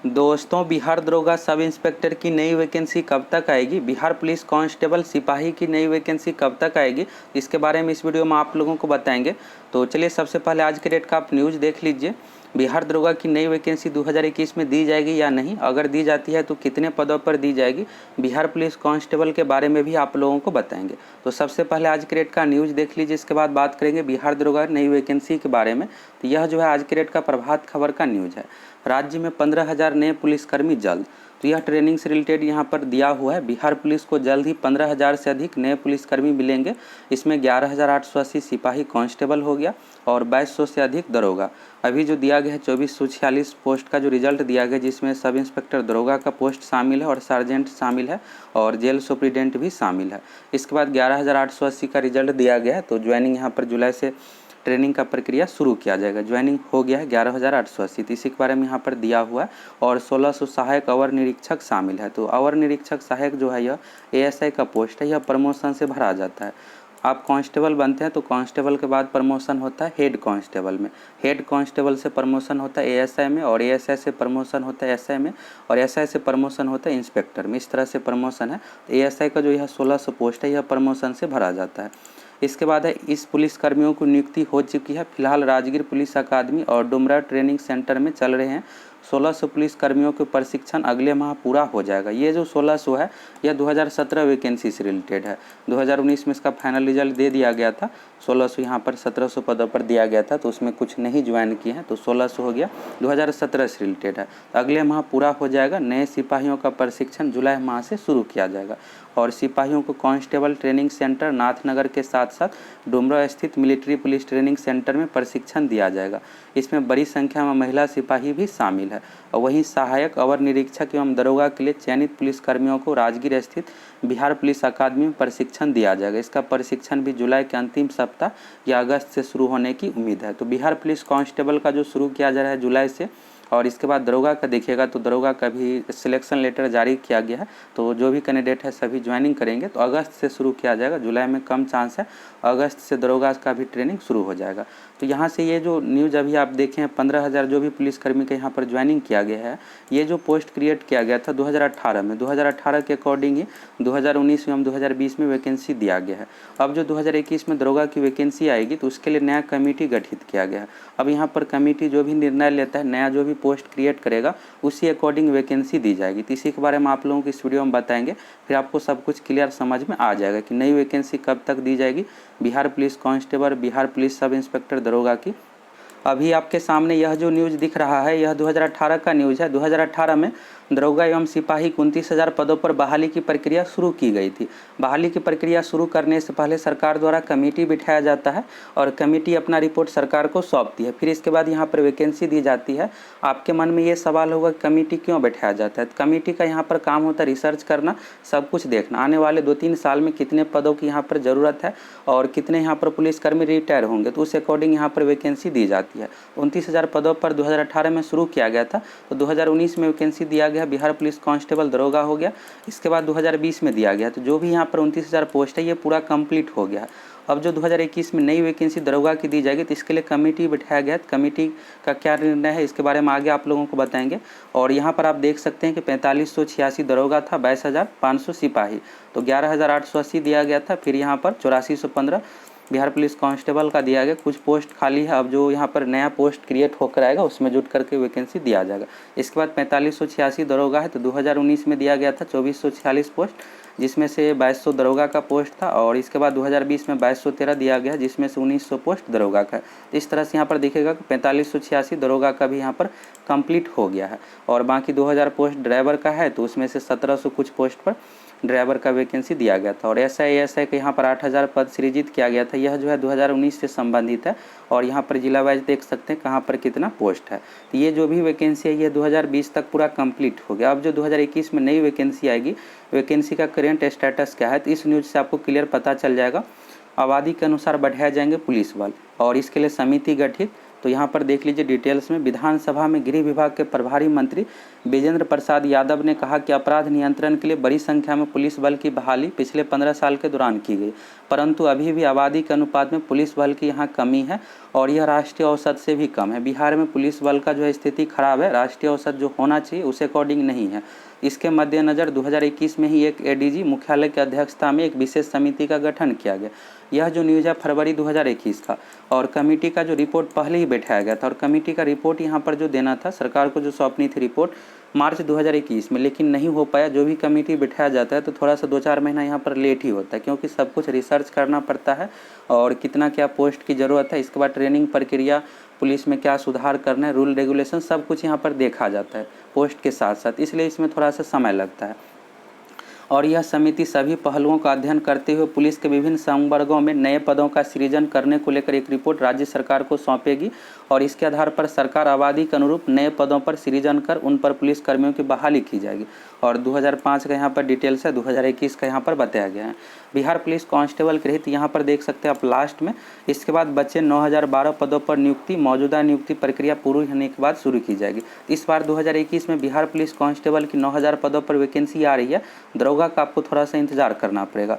दोस्तों, बिहार दरोगा sub inspector की नई वैकेंसी कब तक आएगी? बिहार पुलिस कांस्टेबल सिपाही की नई वैकेंसी कब तक आएगी? इसके बारे में इस वीडियो में आप लोगों को बताएंगे। तो चलिए सबसे पहले आज के डेट का आप न्यूज़ देख लीजिए। बिहार दरोगा की नई वैकेंसी 2021 में दी जाएगी या नहीं, अगर दी जाती है तो कितने पदों पर दी जाएगी, बिहार पुलिस कांस्टेबल के बारे में भी आप लोगों को बताएंगे। तो सबसे पहले आज के डेट का न्यूज़ देख लीजिए, इसके बाद बात करेंगे बिहार दरोगा नई वैकेंसी के बारे में। तो यह जो है आज के डेट का प्रभात खबर का न्यूज़ है। राज्य में 15,000 नए पुलिसकर्मी जल्द। तो यह ट्रेनिंग से रिलेटेड यहाँ पर दिया हुआ है। बिहार पुलिस को जल्द ही 15,000 से अधिक नए पुलिसकर्मी मिलेंगे। इसमें 11,880 सिपाही कांस्टेबल हो गया और 2200 से अधिक दरोगा। अभी जो दिया गया है 2446 पोस्ट का जो रिजल्ट दिया गया, जिसमें सब इंस्पेक्टर दरोगा का पोस्ट शामिल है और सार्जेंट शामिल है और जेल सुप्रीडेंट भी शामिल है। इसके बाद 11,880 का रिजल्ट दिया गया है। तो ज्वाइनिंग यहाँ पर जुलाई से ट्रेनिंग का प्रक्रिया शुरू किया जाएगा। ज्वाइनिंग हो गया है 11,880, इसी के बारे में यहाँ पर दिया हुआ है। और 1600 सहायक अवर निरीक्षक शामिल है। तो अवर निरीक्षक सहायक जो है यह एएसआई का पोस्ट है, यह प्रमोशन से भरा जाता है। आप कांस्टेबल बनते हैं तो कांस्टेबल के बाद प्रमोशन होता है हेड कांस्टेबल में, हेड कांस्टेबल से प्रमोशन होता है एएसआई में, और एएसआई से प्रमोशन होता है एसआई में, और एसआई से प्रमोशन होता है इंस्पेक्टर में। इस तरह से प्रमोशन है। एएसआई का जो यह 1600 पोस्ट है यह प्रमोशन से भरा जाता है। इसके बाद है इस पुलिस कर्मियों की नियुक्ति हो चुकी है। फिलहाल राजगीर पुलिस अकादमी और डुमरा ट्रेनिंग सेंटर में चल रहे हैं। 1600 पुलिस कर्मियों के प्रशिक्षण अगले माह पूरा हो जाएगा। ये जो 1600 है यह 2017 वैकेंसी से रिलेटेड है। 2019 में इसका फाइनल रिजल्ट दे दिया गया था। 1600 यहाँ पर 1700 पदों पर दिया गया था, तो उसमें कुछ नहीं ज्वाइन किए हैं, तो 1600 हो गया। 2017 से रिलेटेड है। तो अगले माह पूरा हो जाएगा। नए सिपाहियों का प्रशिक्षण जुलाई माह से शुरू किया जाएगा और सिपाहियों को कांस्टेबल ट्रेनिंग सेंटर नाथनगर के साथ साथ डुमरा स्थित मिलिट्री पुलिस ट्रेनिंग सेंटर में प्रशिक्षण दिया जाएगा। इसमें बड़ी संख्या में महिला सिपाही भी शामिल है। और वहीं सहायक अवर निरीक्षक एवं दरोगा के लिए चयनित पुलिसकर्मियों को राजगीर स्थित बिहार पुलिस अकादमी में प्रशिक्षण दिया जाएगा। इसका प्रशिक्षण भी जुलाई के अंतिम सप्ताह या अगस्त से शुरू होने की उम्मीद है। तो बिहार पुलिस कांस्टेबल का जो शुरू किया जा रहा है जुलाई से, और इसके बाद दरोगा का देखिएगा तो दरोगा का भी सिलेक्शन लेटर जारी किया गया है। तो जो भी कैंडिडेट है सभी ज्वाइनिंग करेंगे। तो अगस्त से शुरू किया जाएगा, जुलाई में कम चांस है। अगस्त से दरोगा का भी ट्रेनिंग शुरू हो जाएगा। तो यहाँ से ये जो न्यूज़ अभी आप देखें 15,000 जो भी पुलिसकर्मी के यहाँ पर ज्वाइनिंग किया गया है, ये जो पोस्ट क्रिएट किया गया था 2018 में, 2018 के अकॉर्डिंग ही 2019 एवं 2020 में वैकेंसी दिया गया है। अब जो 2021 में दरोगा की वैकेंसी आएगी तो उसके लिए नया कमेटी गठित किया गया है। अब यहाँ पर कमेटी जो भी निर्णय लेता है, नया जो भी पोस्ट क्रिएट करेगा, उसी अकॉर्डिंग वैकेंसी दी जाएगी। तो इसी के बारे में आप लोगों को इस वीडियो में बताएंगे, फिर आपको सब कुछ क्लियर समझ में आ जाएगा कि नई वैकेंसी कब तक दी जाएगी Bihar police constable, Bihar police sub inspector दरोगा की। अभी आपके सामने यह जो न्यूज़ दिख रहा है यह 2018 का न्यूज़ है। 2018 में दरोगा एवं सिपाही 29,000 पदों पर बहाली की प्रक्रिया शुरू की गई थी। बहाली की प्रक्रिया शुरू करने से पहले सरकार द्वारा कमेटी बिठाया जाता है और कमेटी अपना रिपोर्ट सरकार को सौंपती है। फिर इसके बाद यहाँ पर वैकेंसी दी जाती है। आपके मन में ये सवाल होगा कि कमेटी क्यों बैठाया जाता है? तो कमेटी का यहाँ पर काम होता है रिसर्च करना, सब कुछ देखना, आने वाले 2-3 साल में कितने पदों की यहाँ पर ज़रूरत है और कितने यहाँ पर पुलिसकर्मी रिटायर होंगे, तो उस अकॉर्डिंग यहाँ पर वैकेंसी दी जाती है। 29,000 पदों पर 2018 में शुरू किया गया था। तो 2019 में वैकेंसी दिया गया, बिहार पुलिस कांस्टेबल दरोगा हो गया। इसके बाद 2020 में दिया गया। तो जो भी यहाँ पर 29,000 पोस्ट है ये पूरा कंप्लीट हो गया। अब जो 2021 में नई वैकेंसी दरोगा की दी जाएगी तो इसके लिए कमेटी बिठाया गया। कमेटी का क्या निर्णय है इसके बारे में आगे आप लोगों को बताएंगे। और यहाँ पर आप देख सकते हैं कि 4586 दरोगा था, 22,500 सिपाही, तो 11,880 दिया गया था। फिर यहाँ पर 8415 बिहार पुलिस कांस्टेबल का दिया गया। कुछ पोस्ट खाली है, अब जो यहाँ पर नया पोस्ट क्रिएट होकर आएगा उसमें जुट करके वैकेंसी दिया जाएगा। इसके बाद 4586 दरोगा है, तो 2019 में दिया गया था 2446 पोस्ट, जिसमें से 2200 दरोगा का पोस्ट था। और इसके बाद 2020 में 2213 दिया गया, जिसमें से 1900 पोस्ट दरोगा का है। तो इस तरह से यहाँ पर दिखेगा कि 4586 दरोगा का भी यहाँ पर कंप्लीट हो गया है। और बाकी 2000 पोस्ट ड्राइवर का है, तो उसमें से 1700 कुछ पोस्ट पर ड्राइवर का वैकेंसी दिया गया था। और एसआई का यहाँ पर 8000 पद सृजित किया गया था। यह जो है 2019 से संबंधित है और यहाँ पर जिला वाइज देख सकते हैं कहाँ पर कितना पोस्ट है। तो ये जो भी वैकेंसी है ये 2020 तक पूरा कंप्लीट हो गया। अब जो 2021 में नई वैकेंसी आएगी, वैकेंसी का करेंट स्टेटस क्या है, तो इस न्यूज़ से आपको क्लियर पता चल जाएगा। आबादी के अनुसार बढ़ाए जाएंगे पुलिस बल और इसके लिए समिति गठित, तो यहाँ पर देख लीजिए डिटेल्स में। विधानसभा में गृह विभाग के प्रभारी मंत्री विजेंद्र प्रसाद यादव ने कहा कि अपराध नियंत्रण के लिए बड़ी संख्या में पुलिस बल की बहाली पिछले 15 साल के दौरान की गई, परंतु अभी भी आबादी के अनुपात में पुलिस बल की यहाँ कमी है और यह राष्ट्रीय औसत से भी कम है। बिहार में पुलिस बल का जो है स्थिति खराब है, राष्ट्रीय औसत जो होना चाहिए उस अकॉर्डिंग नहीं है। इसके मद्देनज़र 2021 में ही एक एडीजी मुख्यालय की अध्यक्षता में एक विशेष समिति का गठन किया गया। यह जो न्यूज़ है फरवरी 2021 का, और कमेटी का जो रिपोर्ट पहले ही बैठाया गया था और कमेटी का रिपोर्ट यहाँ पर जो देना था, सरकार को जो सौंपनी थी रिपोर्ट मार्च 2021 में, लेकिन नहीं हो पाया। जो भी कमेटी बिठाया जाता है तो थोड़ा सा 2-4 महीना यहाँ पर लेट ही होता है, क्योंकि सब कुछ रिसर्च करना पड़ता है और कितना क्या पोस्ट की ज़रूरत है, इसके बाद ट्रेनिंग प्रक्रिया, पुलिस में क्या सुधार करना है, रूल रेगुलेशन सब कुछ यहाँ पर देखा जाता है पोस्ट के साथ साथ, इसलिए इसमें थोड़ा सा समय लगता है। और यह समिति सभी पहलुओं का अध्ययन करते हुए पुलिस के विभिन्न संवर्गों में नए पदों का सृजन करने को लेकर एक रिपोर्ट राज्य सरकार को सौंपेगी और इसके आधार पर सरकार आबादी के अनुरूप नए पदों पर सृजन कर उन पर पुलिस कर्मियों की बहाली की जाएगी। और 2005 का यहाँ पर डिटेल्स है, 2021 का यहाँ पर बताया गया है। बिहार पुलिस कांस्टेबल के हित यहाँ पर देख सकते हैं आप लास्ट में। इसके बाद बचे 9012 पदों पर नियुक्ति, मौजूदा नियुक्ति प्रक्रिया पूरी होने के बाद शुरू की जाएगी। इस बार 2021 में बिहार पुलिस कांस्टेबल की 9000 पदों पर वैकेंसी आ रही है। दरोगा का आपको थोड़ा सा इंतजार करना पड़ेगा।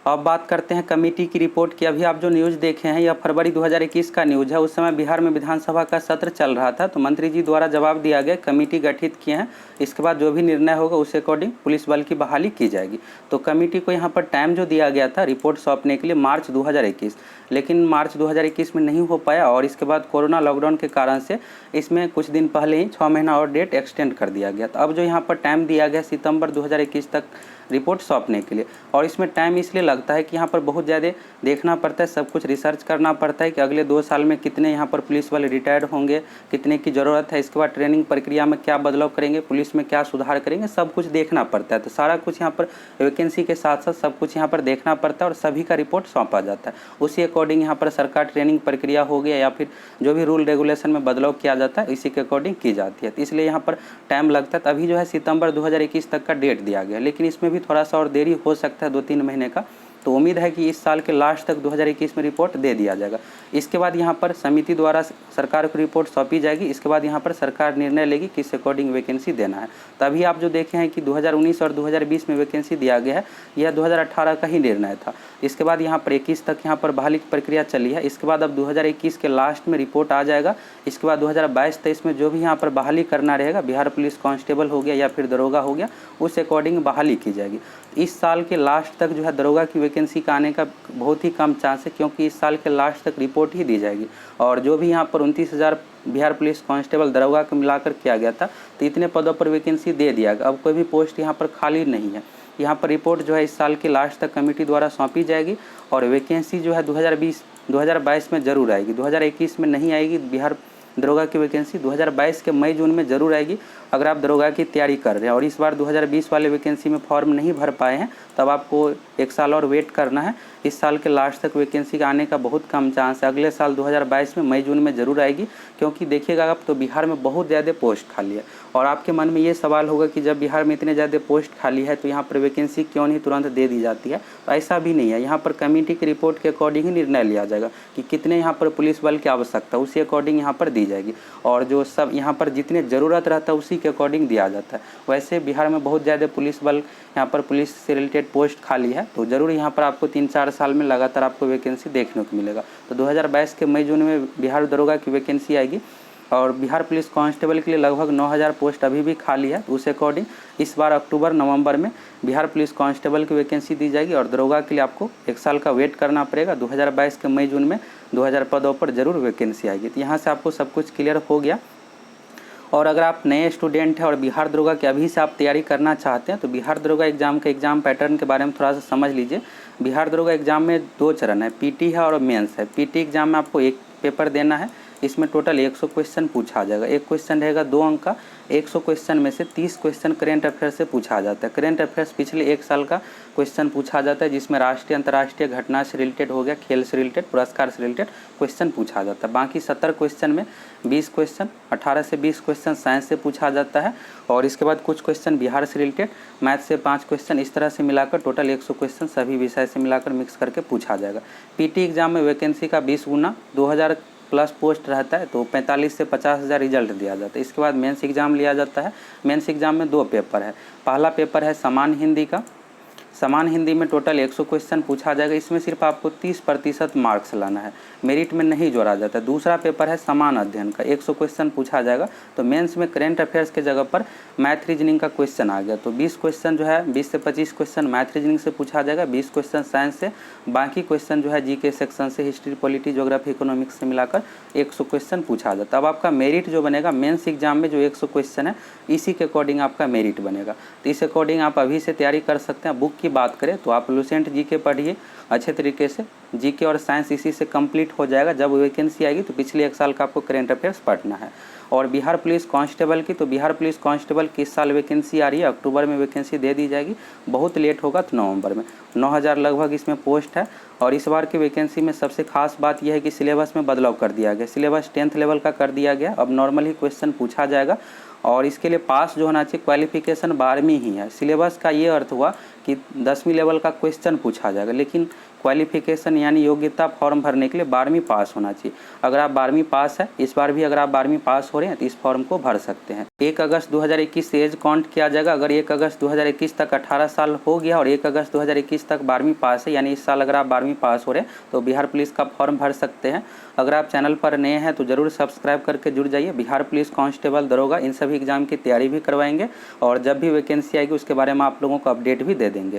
अब बात करते हैं कमेटी की रिपोर्ट की। अभी आप जो न्यूज़ देखे हैं यह फरवरी 2021 का न्यूज़ है। उस समय बिहार में विधानसभा का सत्र चल रहा था, तो मंत्री जी द्वारा जवाब दिया गया, कमेटी गठित किए हैं, इसके बाद जो भी निर्णय होगा उस अकॉर्डिंग पुलिस बल की बहाली की जाएगी। तो कमेटी को यहाँ पर टाइम जो दिया गया था रिपोर्ट सौंपने के लिए मार्च 2021, लेकिन मार्च 2021 में नहीं हो पाया और इसके बाद कोरोना लॉकडाउन के कारण से इसमें कुछ दिन पहले ही 6 महीना और डेट एक्सटेंड कर दिया गया। तो अब जो यहाँ पर टाइम दिया गया सितंबर 2021 तक रिपोर्ट सौंपने के लिए, और इसमें टाइम इसलिए लगता है कि यहाँ पर बहुत ज़्यादा देखना पड़ता है, सब कुछ रिसर्च करना पड़ता है कि अगले 2 साल में कितने यहाँ पर पुलिस वाले रिटायर्ड होंगे, कितने की ज़रूरत है, इसके बाद ट्रेनिंग प्रक्रिया में क्या बदलाव करेंगे, पुलिस में क्या सुधार करेंगे, सब कुछ देखना पड़ता है। तो सारा कुछ यहाँ पर वैकेंसी के साथ साथ सब कुछ यहाँ पर देखना पड़ता है और सभी का रिपोर्ट सौंपा जाता है। उसी अकॉर्डिंग यहाँ पर सरकार ट्रेनिंग प्रक्रिया हो गया या फिर जो भी रूल रेगुलेशन में बदलाव किया जाता है इसी के अकॉर्डिंग की जाती है। तो इसलिए यहाँ पर टाइम लगता है। तो अभी जो है सितंबर 2021 तक का डेट दिया गया, लेकिन इसमें भी थोड़ा सा और देरी हो सकता है 2-3 महीने का। तो उम्मीद है कि इस साल के लास्ट तक 2021 में रिपोर्ट दे दिया जाएगा। इसके बाद यहाँ पर समिति द्वारा सरकार को रिपोर्ट सौंपी जाएगी। इसके बाद यहाँ पर सरकार निर्णय लेगी किस अकॉर्डिंग वैकेंसी देना है। तभी आप जो देखे हैं कि 2019 और 2020 में वैकेंसी दिया गया है, यह 2018 का ही निर्णय था। इसके बाद यहाँ पर 21 तक यहाँ पर बहाली की प्रक्रिया चली है। इसके बाद अब 2021 के लास्ट में रिपोर्ट आ जाएगा। इसके बाद 2022-23 में जो भी यहाँ पर बहाली करना रहेगा, बिहार पुलिस कांस्टेबल हो गया या फिर दरोगा हो गया, उस अकॉर्डिंग बहाली की जाएगी। इस साल के लास्ट तक जो है दरोगा की वैकेंसी का आने का बहुत ही कम चांस है, क्योंकि इस साल के लास्ट तक रिपोर्ट ही दी जाएगी। और जो भी यहाँ पर 29,000 बिहार पुलिस कांस्टेबल दरोगा को मिलाकर किया गया था, तो इतने पदों पर वैकेंसी दे दिया गया। अब कोई भी पोस्ट यहाँ पर खाली नहीं है। यहाँ पर रिपोर्ट जो है इस साल के लास्ट तक कमेटी द्वारा सौंपी जाएगी और वैकेंसी जो है 2022 में ज़रूर आएगी। 2021 में नहीं आएगी। बिहार दरोगा की वैकेंसी 2022 के मई जून में ज़रूर आएगी, अगर आप दरोगा की तैयारी कर रहे हैं। और इस बार 2020 वाले वैकेंसी में फॉर्म नहीं भर पाए हैं, तब आपको 1 साल और वेट करना है। इस साल के लास्ट तक वैकेंसी का आने का बहुत कम चांस है। अगले साल 2022 में मई जून में ज़रूर आएगी, क्योंकि देखिएगा आप तो बिहार में बहुत ज़्यादा पोस्ट खाली है। और आपके मन में ये सवाल होगा कि जब बिहार में इतने ज़्यादा पोस्ट खाली है तो यहाँ पर वैकेंसी क्यों नहीं तुरंत दे दी जाती है। तो ऐसा भी नहीं है। यहाँ पर कमेटी की रिपोर्ट के अकॉर्डिंग ही निर्णय लिया जाएगा कि कितने यहाँ पर पुलिस बल की आवश्यकता, उसी अकॉर्डिंग यहाँ पर दी जाएगी। और जो सब यहाँ पर जितने ज़रूरत रहता है उसी के अकॉर्डिंग दिया जाता है। वैसे बिहार में बहुत ज़्यादा पुलिस बल, यहाँ पर पुलिस से रिलेटेड पोस्ट खाली है, तो ज़रूर यहाँ पर आपको 3-4 साल में लगातार आपको वैकेंसी देखने को मिलेगा। तो 2022 के मई जून में बिहार दरोगा की वैकेंसी आएगी। और बिहार पुलिस कांस्टेबल के लिए लगभग 9000 पोस्ट अभी भी खाली है। तो उस अकॉर्डिंग इस बार अक्टूबर नवंबर में बिहार पुलिस कांस्टेबल की वैकेंसी दी जाएगी और दरोगा के लिए आपको 1 साल का वेट करना पड़ेगा। 2022 के मई जून में 2000 पदों पर ज़रूर वैकेंसी आएगी। तो यहाँ से आपको सब कुछ क्लियर हो गया। और अगर आप नए स्टूडेंट हैं और बिहार दरोगा की अभी से आप तैयारी करना चाहते हैं, तो बिहार दरोगा एग्ज़ाम के एग्ज़ाम पैटर्न के बारे में थोड़ा सा समझ लीजिए। बिहार दरोगा एग्ज़ाम में 2 चरण है, पीटी है और मेंस है। पीटी एग्ज़ाम में आपको 1 पेपर देना है। इसमें टोटल 100 क्वेश्चन पूछा जाएगा। एक क्वेश्चन रहेगा 2 अंक का। 100 क्वेश्चन में से 30 क्वेश्चन करेंट अफेयर से पूछा जाता है। करेंट अफेयर्स पिछले 1 साल का क्वेश्चन पूछा जाता है, जिसमें राष्ट्रीय अंतर्राष्ट्रीय घटना से रिलेटेड हो गया, खेल से रिलेटेड, पुरस्कार से रिलेटेड क्वेश्चन पूछा जाता है। बाकी 70 क्वेश्चन में 20 क्वेश्चन, 18 से 20 क्वेश्चन साइंस से पूछा जाता है। और इसके बाद कुछ क्वेश्चन बिहार से रिलेटेड, मैथ से 5 क्वेश्चन, इस तरह से मिलाकर टोटल 100 क्वेश्चन सभी विषय से मिलाकर मिक्स करके पूछा जाएगा। पीटी एग्जाम में वैकेंसी का 20 गुना प्लस पोस्ट रहता है तो 45 से 50,000 रिजल्ट दिया जाता है। इसके बाद मेंस एग्ज़ाम लिया जाता है। मेंस एग्ज़ाम में 2 पेपर है। पहला पेपर है समान हिंदी का। समान हिंदी में टोटल 100 क्वेश्चन पूछा जाएगा। इसमें सिर्फ आपको 30% मार्क्स लाना है, मेरिट में नहीं जोड़ा जाता। दूसरा पेपर है समान अध्ययन का, 100 क्वेश्चन पूछा जाएगा। तो मेंस में करेंट अफेयर्स के जगह पर मैथ रीजनिंग का क्वेश्चन आ गया। तो 20 क्वेश्चन जो है 20 से 25 क्वेश्चन मैथ रीजनिंग से पूछा जाएगा, 20 क्वेश्चन साइंस से, बाकी क्वेश्चन जो है जीके सेक्शन से, हिस्ट्री, पॉलिटी, ज्योग्राफी, इकोनॉमिक्स से मिलाकर 100 क्वेश्चन पूछा जाता है। अब आपका मेरिट जो बनेगा मेंस एग्जाम में जो 100 क्वेश्चन है इसी के अकॉर्डिंग आपका मेरिट बनेगा। तो इस अकॉर्डिंग आप अभी से तैयारी कर सकते हैं। बुक की बात करें तो आप लुसेंट जीके पढ़िए अच्छे तरीके से। जीके और साइंस इसी से कंप्लीट हो जाएगा। जब वैकेंसी आएगी तो पिछले 1 साल का आपको करेंट अफेयर्स पढ़ना है। और बिहार पुलिस कांस्टेबल की, तो बिहार पुलिस कांस्टेबल की इस साल वैकेंसी आ रही है, अक्टूबर में वैकेंसी दे दी जाएगी। बहुत लेट होगा तो नवंबर में। 9,000 लगभग इसमें पोस्ट है। और इस बार की वैकेंसी में सबसे खास बात यह है कि सिलेबस में बदलाव कर दिया गया। सिलेबस 10th लेवल का कर दिया गया। अब नॉर्मल ही क्वेश्चन पूछा जाएगा और इसके लिए पास जो होना चाहिए क्वालिफिकेशन 12वीं ही है। सिलेबस का ये अर्थ हुआ कि 10वीं लेवल का क्वेश्चन पूछा जाएगा, लेकिन क्वालिफिकेशन यानी योग्यता फॉर्म भरने के लिए 12वीं पास होना चाहिए। अगर आप 12वीं पास है, इस बार भी अगर आप 12वीं पास हो रहे हैं तो इस फॉर्म को भर सकते हैं। 1 अगस्त 2021 से एज काउंट किया जाएगा। अगर 1 अगस्त 2021 तक 18 साल हो गया और 1 अगस्त 2021 तक 12वीं पास है, यानी इस साल अगर आप 12वीं पास हो रहे हैं तो बिहार पुलिस का फॉर्म भर सकते हैं। अगर आप चैनल पर नए हैं तो ज़रूर सब्सक्राइब करके जुड़ जाइए। बिहार पुलिस कांस्टेबल, दरोगा इन सभी एग्जाम की तैयारी भी करवाएंगे और जब भी वैकेंसी आएगी उसके बारे में आप लोगों को अपडेट भी दे देंगे।